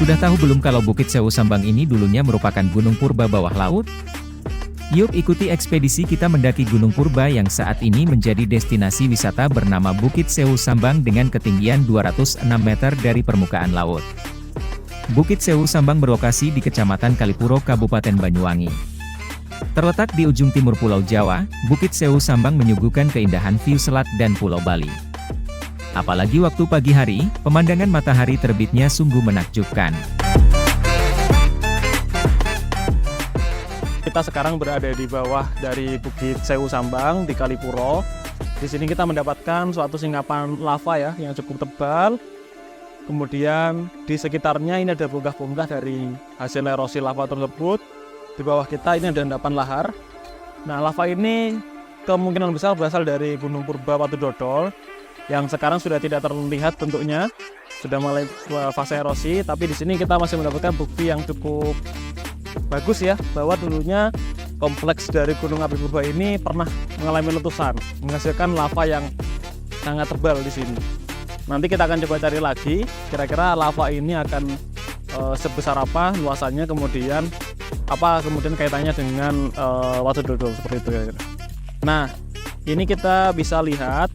Sudah tahu belum kalau Bukit Sewu Sambang ini dulunya merupakan gunung purba bawah laut? Yuk ikuti ekspedisi kita mendaki Gunung Purba yang saat ini menjadi destinasi wisata bernama Bukit Sewu Sambang dengan ketinggian 206 meter dari permukaan laut. Bukit Sewu Sambang berlokasi di Kecamatan Kalipuro, Kabupaten Banyuwangi. Terletak di ujung timur Pulau Jawa, Bukit Sewu Sambang menyuguhkan keindahan view selat dan Pulau Bali. Apalagi waktu pagi hari, pemandangan matahari terbitnya sungguh menakjubkan. Kita sekarang berada di bawah dari Bukit Sewu Sambang di Kalipuro. Di sini kita mendapatkan suatu singkapan lava ya yang cukup tebal. Kemudian di sekitarnya ini ada bongkah-bongkah dari hasil erosi lava tersebut. Di bawah kita ini ada endapan lahar. Nah, lava ini kemungkinan besar berasal dari Gunung Purba Watu Dodol yang sekarang sudah tidak terlihat bentuknya, sudah mulai fase erosi. Tapi di sini kita masih mendapatkan bukti yang cukup bagus ya, bahwa dulunya kompleks dari Gunung Api Purba ini pernah mengalami letusan, menghasilkan lava yang sangat tebal di sini. Nanti kita akan coba cari lagi, kira-kira lava ini akan sebesar apa luasannya, kemudian kaitannya dengan Watu Dodol seperti itu ya. Nah, ini kita bisa lihat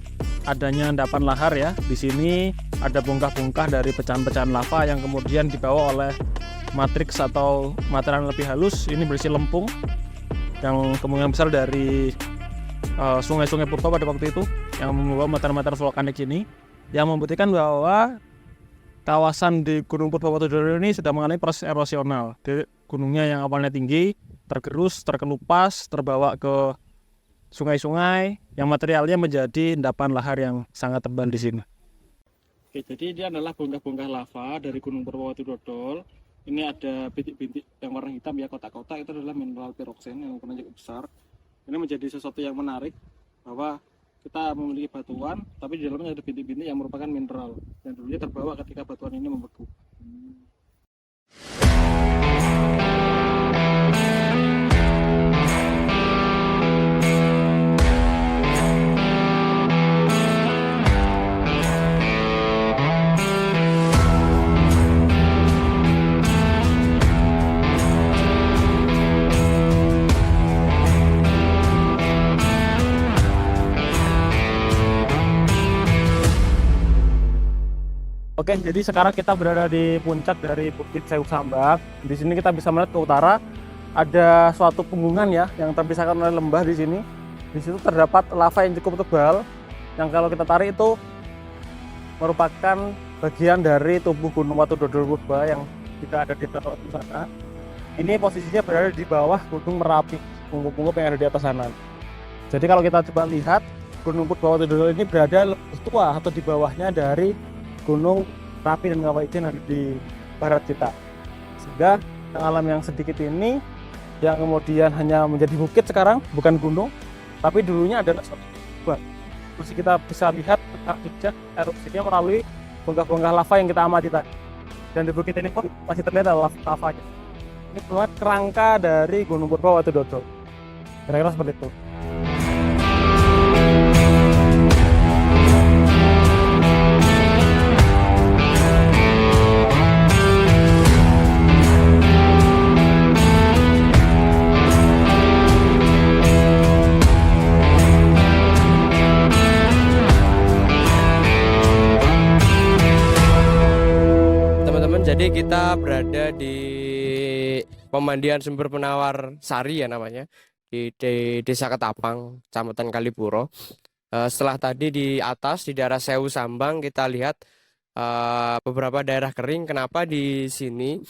adanya endapan lahar ya. Di sini ada bongkah-bongkah dari pecahan-pecahan lava yang kemudian dibawa oleh matriks atau material yang lebih halus. Ini berisi lempung yang kemungkinan besar dari sungai-sungai purba pada waktu itu yang membawa material-material vulkanik ini, yang membuktikan bahwa kawasan di Gunung Purba Watu Dodol ini sudah mengalami proses erosional. Jadi gunungnya yang awalnya tinggi tergerus, terkelupas, terbawa ke sungai-sungai yang materialnya menjadi endapan lahar yang sangat tebal di sini. Oke, jadi ini adalah bongkah-bongkah lava dari Gunung Purba Watu Dodol. Ini ada bintik-bintik yang warna hitam ya, kotak-kotak, itu adalah mineral piroksen yang ukurannya cukup besar. Ini menjadi sesuatu yang menarik bahwa kita memiliki batuan, tapi di dalamnya ada bintik-bintik yang merupakan mineral yang dulunya terbawa ketika batuan ini membeku. Oke, jadi sekarang kita berada di puncak dari Bukit Sewu Sambang. Di sini kita bisa melihat ke utara ada suatu punggungan ya yang terpisahkan oleh lembah di sini. Di situ terdapat lava yang cukup tebal yang kalau kita tarik itu merupakan bagian dari tubuh Gunung Watu Dodol Purba yang tidak ada di atas sana. Ini posisinya berada di bawah Gunung Merapi, pungguk-pungguk yang ada di atas sana. Jadi kalau kita coba lihat, Gunung Purba Watu Dodol ini berada lebih tua atau di bawahnya dari Gunung Merapi dan Kawah Ijen ada di barat kita. Sehingga alam yang sedikit ini yang kemudian hanya menjadi bukit sekarang, bukan gunung, tapi dulunya adalah suatu gua. Terus kita bisa lihat jejak erupsinya melalui bongkah-bongkah lava yang kita amati tadi. Dan di bukit ini pun masih terlihat lavanya. Ini merupakan kerangka dari Gunung Purba Watu Dodol. Kira-kira seperti itu. Jadi kita berada di pemandian sumber penawar Sari ya namanya, di Desa Ketapang, Kecamatan Kalipuro. Setelah tadi di atas di daerah Sewu Sambang kita lihat beberapa daerah kering. Kenapa di sini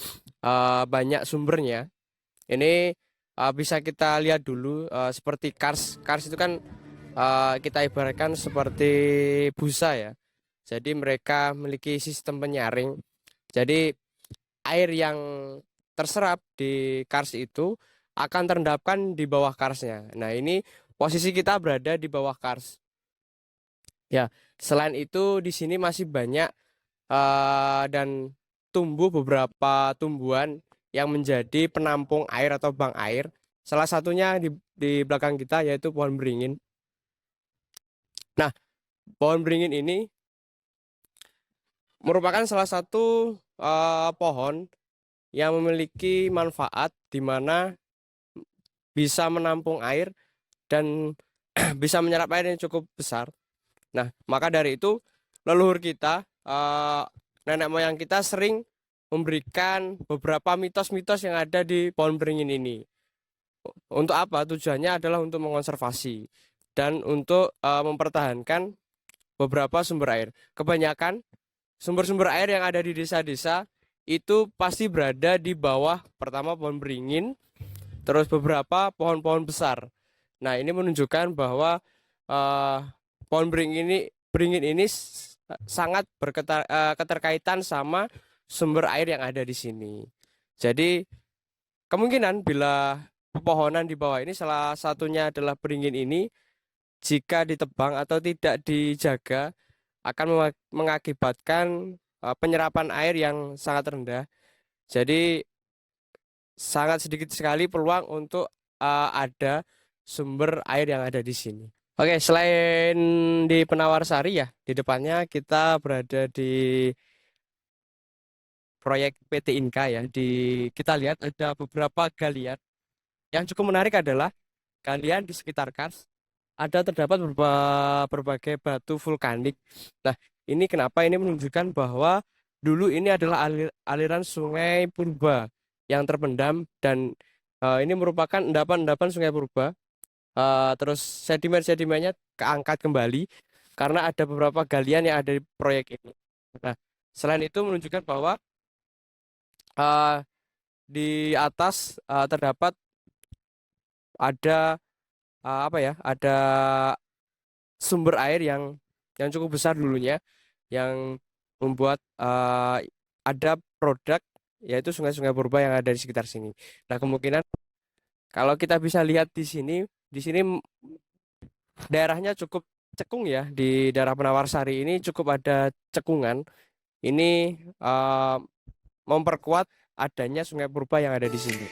banyak sumbernya? Ini bisa kita lihat dulu seperti kars. Kars itu kan kita ibaratkan seperti busa ya. Jadi mereka memiliki sistem penyaring. Jadi air yang terserap di kars itu akan terendapkan di bawah karsnya. Nah, ini posisi kita berada di bawah kars. Ya, selain itu di sini masih banyak dan tumbuh beberapa tumbuhan yang menjadi penampung air atau bank air. Salah satunya di belakang kita yaitu pohon beringin. Nah, pohon beringin ini merupakan salah satu pohon yang memiliki manfaat di mana bisa menampung air dan bisa menyerap air yang cukup besar. Nah, maka dari itu leluhur kita, nenek moyang kita sering memberikan beberapa mitos-mitos yang ada di pohon beringin ini. Untuk apa? Tujuannya adalah untuk mengonservasi dan untuk mempertahankan beberapa sumber air. Kebanyakan sumber-sumber air yang ada di desa-desa itu pasti berada di bawah pertama pohon beringin, terus beberapa pohon-pohon besar. Nah, ini menunjukkan bahwa eh, pohon beringin ini sangat keterkaitan sama sumber air yang ada di sini. Jadi kemungkinan bila pepohonan di bawah ini salah satunya adalah beringin ini, jika ditebang atau tidak dijaga akan mengakibatkan penyerapan air yang sangat rendah. Jadi sangat sedikit sekali peluang untuk ada sumber air yang ada di sini. Oke, selain di Penawarsari ya, di depannya kita berada di proyek PT Inka ya. Kita lihat ada beberapa galian. Yang cukup menarik adalah galian di sekitar kars ada terdapat berbagai batu vulkanik. Nah, ini kenapa ini menunjukkan bahwa dulu ini adalah aliran sungai purba yang terpendam dan ini merupakan endapan-endapan sungai purba. Terus sedimen-sedimennya keangkat kembali karena ada beberapa galian yang ada di proyek ini. Nah, selain itu menunjukkan bahwa di atas terdapat ada ada sumber air yang cukup besar dulunya yang membuat ada produk yaitu sungai-sungai purba yang ada di sekitar sini. Nah, kemungkinan kalau kita bisa lihat di sini daerahnya cukup cekung ya, di daerah Penawarsari ini cukup ada cekungan. Ini memperkuat adanya sungai purba yang ada di sini.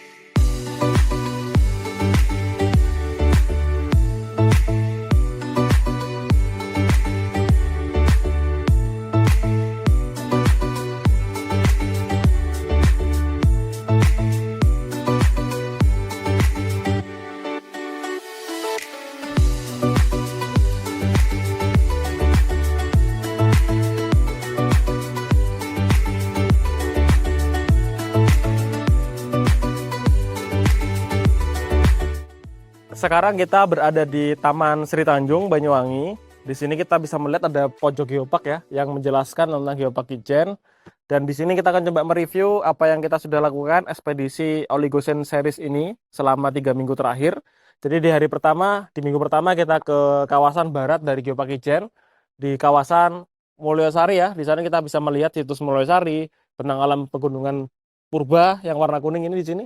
Sekarang kita berada di Taman Sri Tanjung, Banyuwangi. Di sini kita bisa melihat ada pojok geopark ya, yang menjelaskan tentang geopark Ijen. Dan di sini kita akan coba mereview apa yang kita sudah lakukan ekspedisi Oligocene series ini selama 3 minggu terakhir. Jadi di minggu pertama kita ke kawasan barat dari geopark Ijen, di kawasan Mulyosari ya. Di sana kita bisa melihat situs Mulyosari, benang alam pegunungan purba yang warna kuning ini di sini,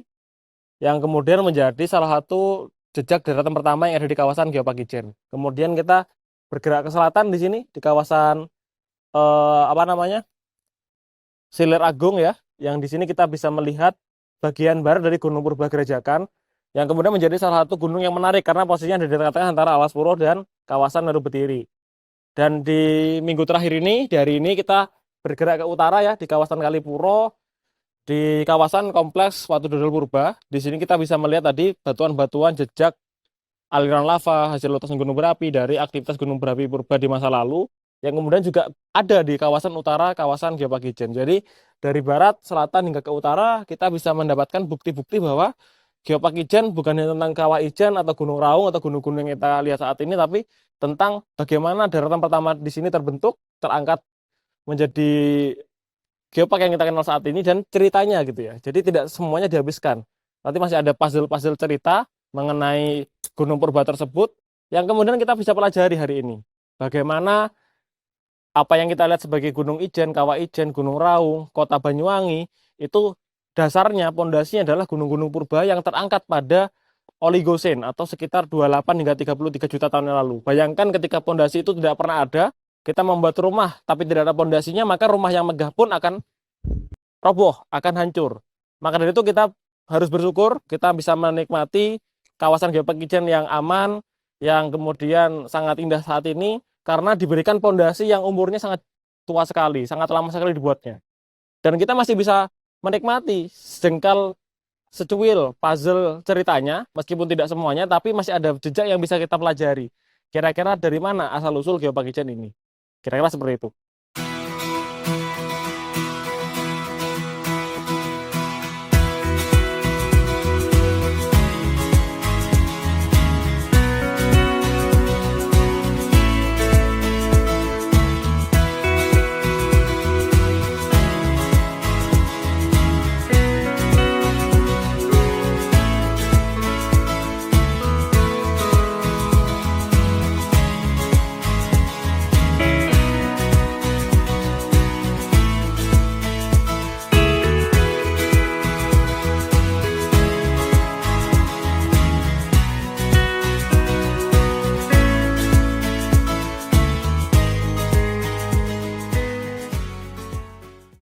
yang kemudian menjadi salah satu jejak daratan pertama yang ada di kawasan Geopark Ijen. Kemudian kita bergerak ke selatan di sini di kawasan Silir Agung ya, yang di sini kita bisa melihat bagian barat dari Gunung Purba Gerajakan, yang kemudian menjadi salah satu gunung yang menarik karena posisinya ada di tengah-tengah antara Alas Purwo dan kawasan Meru Betiri. Dan di minggu terakhir ini, di hari ini kita bergerak ke utara ya, di kawasan Kalipuro, di kawasan kompleks Watu Dodol Purba. Di sini kita bisa melihat tadi batuan-batuan jejak aliran lava hasil letusan gunung berapi dari aktivitas gunung berapi purba di masa lalu, yang kemudian juga ada di kawasan utara kawasan Geopark Ijen. Jadi dari barat, selatan hingga ke utara kita bisa mendapatkan bukti-bukti bahwa Geopark Ijen bukan hanya tentang Kawah Ijen atau Gunung Raung atau gunung-gunung yang kita lihat saat ini, tapi tentang bagaimana daratan pertama di sini terbentuk, terangkat menjadi geopark yang kita kenal saat ini dan ceritanya gitu ya. Jadi tidak semuanya dihabiskan. Nanti masih ada puzzle-puzzle cerita mengenai gunung purba tersebut yang kemudian kita bisa pelajari hari ini. Bagaimana apa yang kita lihat sebagai Gunung Ijen, Kawah Ijen, Gunung Raung, Kota Banyuwangi itu dasarnya, pondasinya adalah gunung-gunung purba yang terangkat pada Oligocene atau sekitar 28 hingga 33 juta tahun yang lalu. Bayangkan ketika pondasi itu tidak pernah ada, kita membuat rumah tapi tidak ada pondasinya, maka rumah yang megah pun akan roboh, akan hancur. Maka dari itu kita harus bersyukur kita bisa menikmati kawasan Geopark Ijen yang aman, yang kemudian sangat indah saat ini karena diberikan pondasi yang umurnya sangat tua sekali, sangat lama sekali dibuatnya. dan kita masih bisa menikmati sejengkal secuil puzzle ceritanya, meskipun tidak semuanya, tapi masih ada jejak yang bisa kita pelajari. Kira-kira dari mana asal-usul Geopark Kitchen ini? Kira-kira seperti itu.